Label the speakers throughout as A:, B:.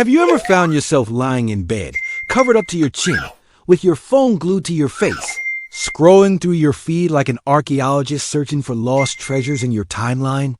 A: Have you ever found yourself lying in bed, covered up to your chin, with your phone glued to your face, scrolling through your feed like an archaeologist searching for lost treasures in your timeline?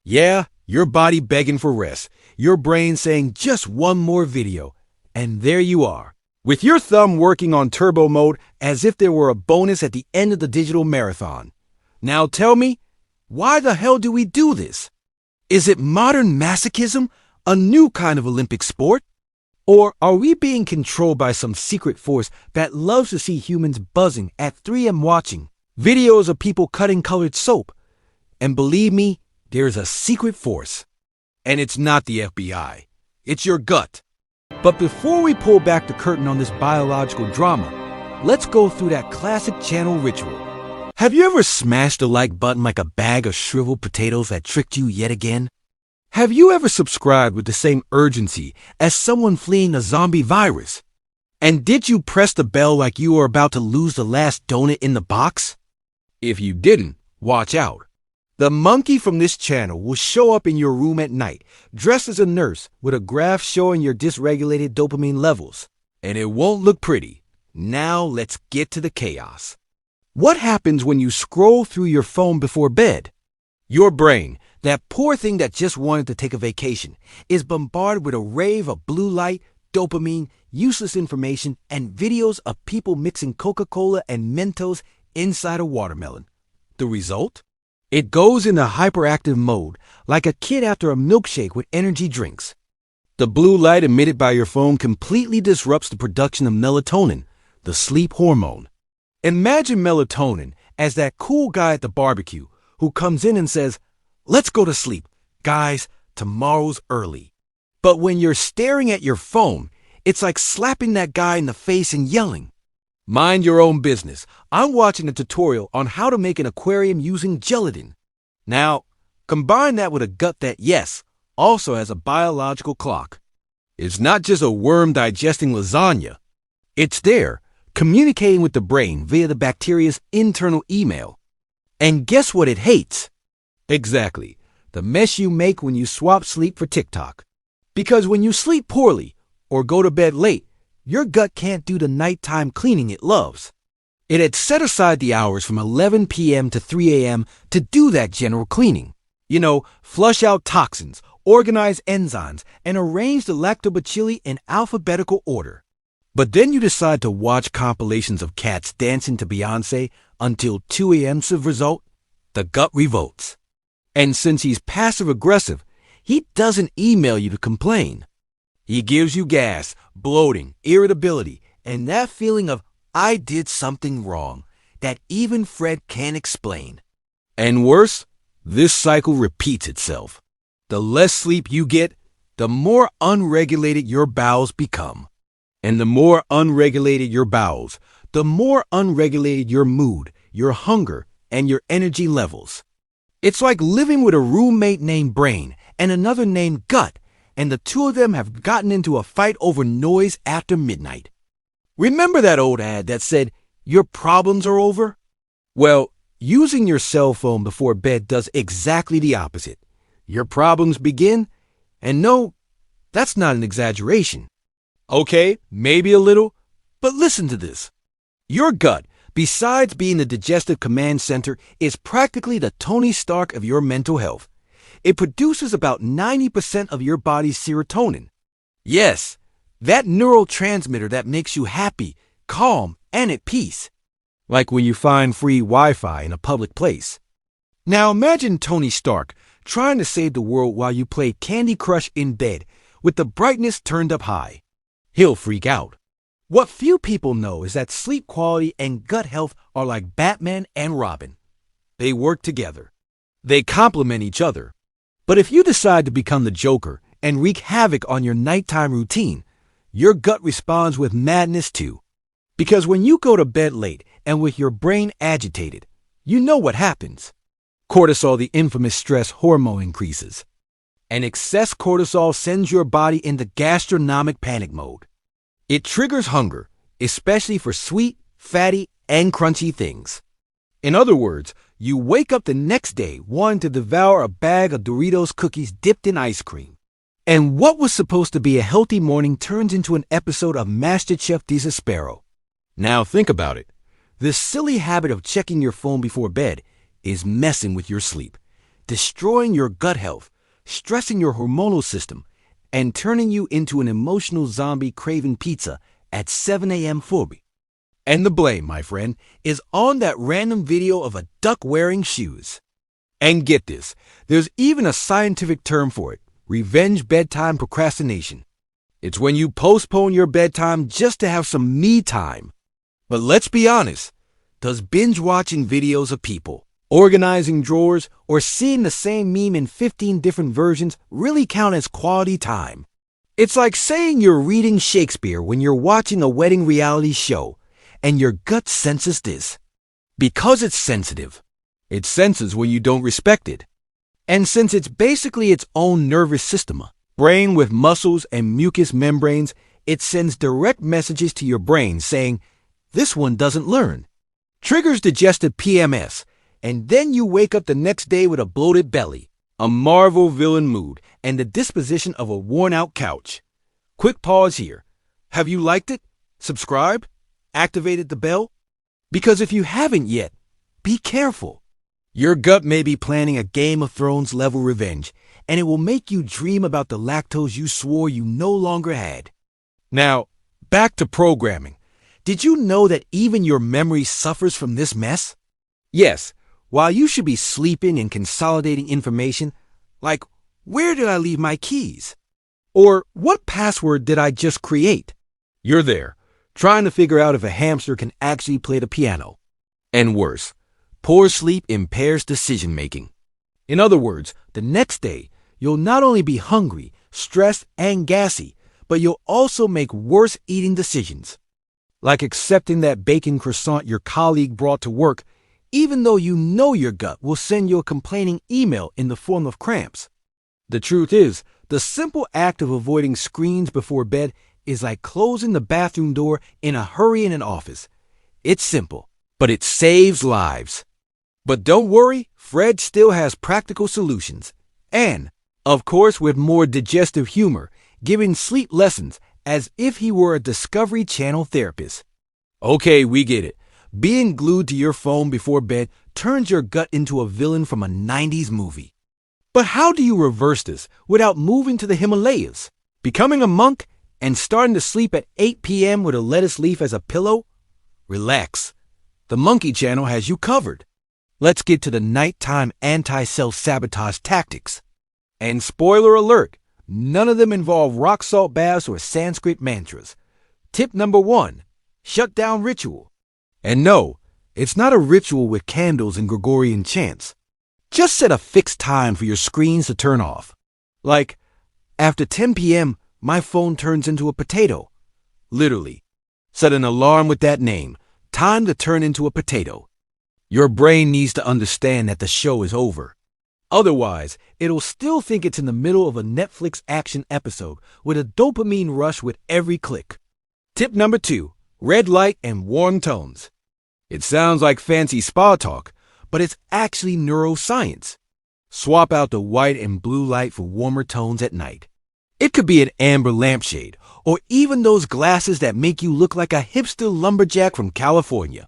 A: Yeah, your body begging for rest, your brain saying just one more video, and there you are, with your thumb working on turbo mode as if there were a bonus at the end of the digital marathon. Now tell me, why the hell do we do this? Is it modern masochism, a new kind of Olympic sport? Or are we being controlled by some secret force that loves to see humans buzzing at 3 a.m. watching videos of people cutting colored soap? And believe me, there's a secret force. And it's not the FBI. It's your gut. But before we pull back the curtain on this biological drama, let's go through that classic channel ritual. Have you ever smashed the like button like a bag of shriveled potatoes that tricked you yet again? Have you ever subscribed with the same urgency as someone fleeing a zombie virus? And did you press the bell like you were about to lose the last donut in the box? If you didn't, watch out. The monkey from this channel will show up in your room at night, dressed as a nurse with a graph showing your dysregulated dopamine levels. And it won't look pretty. Now let's get to the chaos. What happens when you scroll through your phone before bed? Your brain, that poor thing that just wanted to take a vacation, is bombarded with a rave of blue light, dopamine, useless information, and videos of people mixing Coca-Cola and Mentos inside a watermelon. The result? It goes into hyperactive mode, like a kid after a milkshake with energy drinks. The blue light emitted by your phone completely disrupts the production of melatonin, the sleep hormone. Imagine melatonin as that cool guy at the barbecue who comes in and says, "Let's go to sleep. Guys, tomorrow's early." But when you're staring at your phone, it's like slapping that guy in the face and yelling, "Mind your own business. I'm watching a tutorial on how to make an aquarium using gelatin." Now, combine that with a gut that, yes, also has a biological clock. It's not just a worm digesting lasagna. It's there, communicating with the brain via the bacteria's internal email. And guess what it hates? Exactly, the mess you make when you swap sleep for TikTok. Because when you sleep poorly or go to bed late, your gut can't do the nighttime cleaning it loves. It had set aside the hours from 11 p.m. to 3 a.m. to do that general cleaning. Flush out toxins, organize enzymes, and arrange the lactobacilli in alphabetical order. But then you decide to watch compilations of cats dancing to Beyoncé until 2 a.m. to result, the gut revolts. And since he's passive-aggressive, he doesn't email you to complain. He gives you gas, bloating, irritability, and that feeling of, "I did something wrong," that even Fred can't explain. And worse, this cycle repeats itself. The less sleep you get, the more unregulated your bowels become. And the more unregulated your bowels, the more unregulated your mood, your hunger, and your energy levels. It's like living with a roommate named Brain and another named Gut, and the two of them have gotten into a fight over noise after midnight. Remember that old ad that said, "Your problems are over"? Well, using your cell phone before bed does exactly the opposite. Your problems begin, and no, that's not an exaggeration. Okay, maybe a little, but listen to this. Your gut, besides being the digestive command center, is practically the Tony Stark of your mental health. It produces about 90% of your body's serotonin. Yes, that neurotransmitter that makes you happy, calm, and at peace. Like when you find free Wi-Fi in a public place. Now imagine Tony Stark trying to save the world while you play Candy Crush in bed with the brightness turned up high. He'll freak out. What few people know is that sleep quality and gut health are like Batman and Robin. They work together. They complement each other. But if you decide to become the Joker and wreak havoc on your nighttime routine, your gut responds with madness too. Because when you go to bed late and with your brain agitated, you know what happens. Cortisol, the infamous stress hormone, increases. And excess cortisol sends your body into gastronomic panic mode. It triggers hunger, especially for sweet, fatty, and crunchy things. In other words, you wake up the next day wanting to devour a bag of Doritos cookies dipped in ice cream. And what was supposed to be a healthy morning turns into an episode of MasterChef Desespero. Now think about it. This silly habit of checking your phone before bed is messing with your sleep, destroying your gut health, stressing your hormonal system, and turning you into an emotional zombie craving pizza at 7 a.m. for me. And the blame, my friend, is on that random video of a duck wearing shoes. And get this, there's even a scientific term for it: revenge bedtime procrastination. It's when you postpone your bedtime just to have some me time. But let's be honest, does binge watching videos of people, organizing drawers, or seeing the same meme in 15 different versions really count as quality time? It's like saying you're reading Shakespeare when you're watching a wedding reality show, and your gut senses this. Because it's sensitive. It senses when you don't respect it. And since it's basically its own nervous system, brain with muscles and mucous membranes, it sends direct messages to your brain saying, "This one doesn't learn." Triggers digestive PMS, and then you wake up the next day with a bloated belly, a Marvel villain mood, and the disposition of a worn-out couch. Quick pause here. Have you liked it? Subscribed? Activated the bell? Because if you haven't yet, be careful. Your gut may be planning a Game of Thrones level revenge, and it will make you dream about the lactose you swore you no longer had. Now, back to programming. Did you know that even your memory suffers from this mess? Yes, while you should be sleeping and consolidating information, like, where did I leave my keys? Or what password did I just create? You're there, trying to figure out if a hamster can actually play the piano. And worse, poor sleep impairs decision-making. In other words, the next day, you'll not only be hungry, stressed, and gassy, but you'll also make worse eating decisions. Like accepting that bacon croissant your colleague brought to work, even though you know your gut will send you a complaining email in the form of cramps. The truth is, the simple act of avoiding screens before bed is like closing the bathroom door in a hurry in an office. It's simple, but it saves lives. But don't worry, Fred still has practical solutions. And, of course, with more digestive humor, giving sleep lessons as if he were a Discovery Channel therapist. Okay, we get it. Being glued to your phone before bed turns your gut into a villain from a 90s movie. But how do you reverse this without moving to the Himalayas, becoming a monk, and starting to sleep at 8 p.m. with a lettuce leaf as a pillow? Relax. The Monkey Channel has you covered. Let's get to the nighttime anti-self-sabotage tactics. And spoiler alert, none of them involve rock salt baths or Sanskrit mantras. Tip number 1, shutdown ritual. And no, it's not a ritual with candles and Gregorian chants. Just set a fixed time for your screens to turn off. Like, after 10 p.m., my phone turns into a potato. Literally. Set an alarm with that name. Time to turn into a potato. Your brain needs to understand that the show is over. Otherwise, it'll still think it's in the middle of a Netflix action episode with a dopamine rush with every click. Tip number 2, red light and warm tones. It sounds like fancy spa talk, but it's actually neuroscience. Swap out the white and blue light for warmer tones at night. It could be an amber lampshade, or even those glasses that make you look like a hipster lumberjack from California.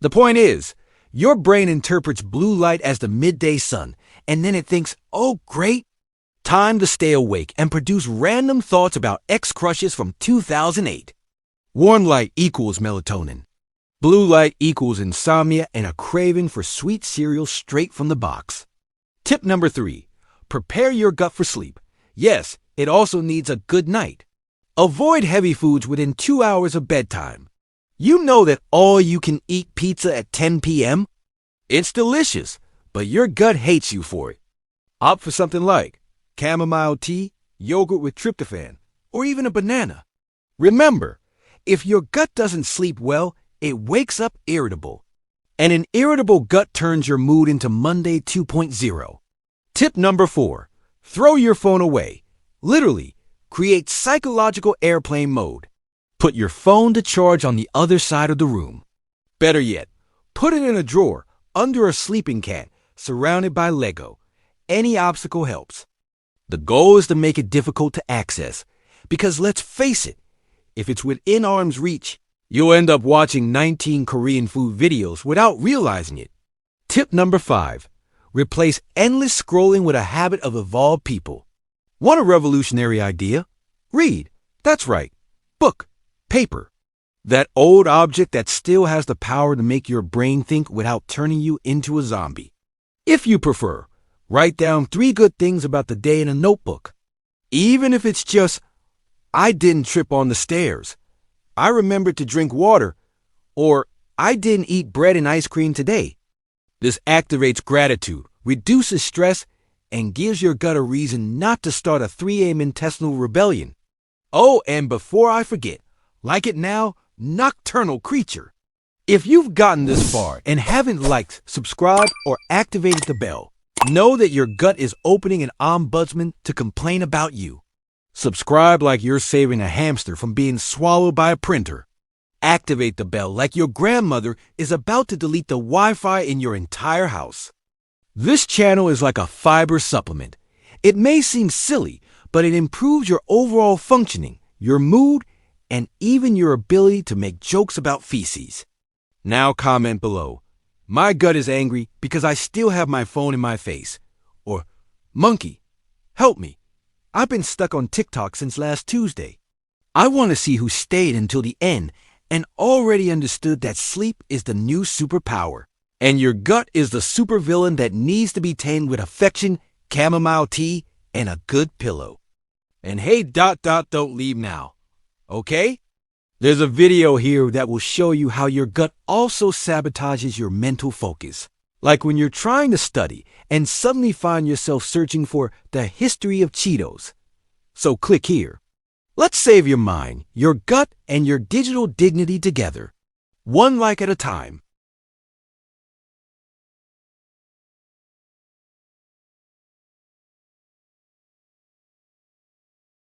A: The point is, your brain interprets blue light as the midday sun, and then it thinks, oh great, time to stay awake and produce random thoughts about ex-crushes from 2008. Warm light equals melatonin. Blue light equals insomnia and a craving for sweet cereal straight from the box. Tip number 3, prepare your gut for sleep. Yes, it also needs a good night. Avoid heavy foods within 2 hours of bedtime. You know that all-you-can-eat pizza at 10 p.m.? It's delicious, but your gut hates you for it. Opt for something like chamomile tea, yogurt with tryptophan, or even a banana. Remember, if your gut doesn't sleep well, it wakes up irritable. And an irritable gut turns your mood into Monday 2.0. Tip number 4, throw your phone away. Literally, create psychological airplane mode. Put your phone to charge on the other side of the room. Better yet, put it in a drawer under a sleeping cat, surrounded by Lego. Any obstacle helps. The goal is to make it difficult to access, because let's face it, if it's within arm's reach, you'll end up watching 19 Korean food videos without realizing it. Tip number 5. Replace endless scrolling with a habit of evolved people. Want a revolutionary idea? Read. That's right. Book. Paper. That old object that still has the power to make your brain think without turning you into a zombie. If you prefer, write down 3 good things about the day in a notebook. Even if it's just, I didn't trip on the stairs, I remembered to drink water, or I didn't eat bread and ice cream today. This activates gratitude, reduces stress, and gives your gut a reason not to start a 3 a.m. intestinal rebellion. Oh, and before I forget, like it now, nocturnal creature. If you've gotten this far and haven't liked, subscribed, or activated the bell, know that your gut is opening an ombudsman to complain about you. Subscribe like you're saving a hamster from being swallowed by a printer. Activate the bell like your grandmother is about to delete the Wi-Fi in your entire house. This channel is like a fiber supplement. It may seem silly, but it improves your overall functioning, your mood, and even your ability to make jokes about feces. Now comment below, my gut is angry because I still have my phone in my face. Or, monkey, help me. I've been stuck on TikTok since last Tuesday. I want to see who stayed until the end and already understood that sleep is the new superpower. And your gut is the supervillain that needs to be tamed with affection, chamomile tea, and a good pillow. And hey, don't leave now. Okay? There's a video here that will show you how your gut also sabotages your mental focus. Like when you're trying to study and suddenly find yourself searching for the history of Cheetos. So click here. Let's save your mind, your gut, and your digital dignity together. One like at a time.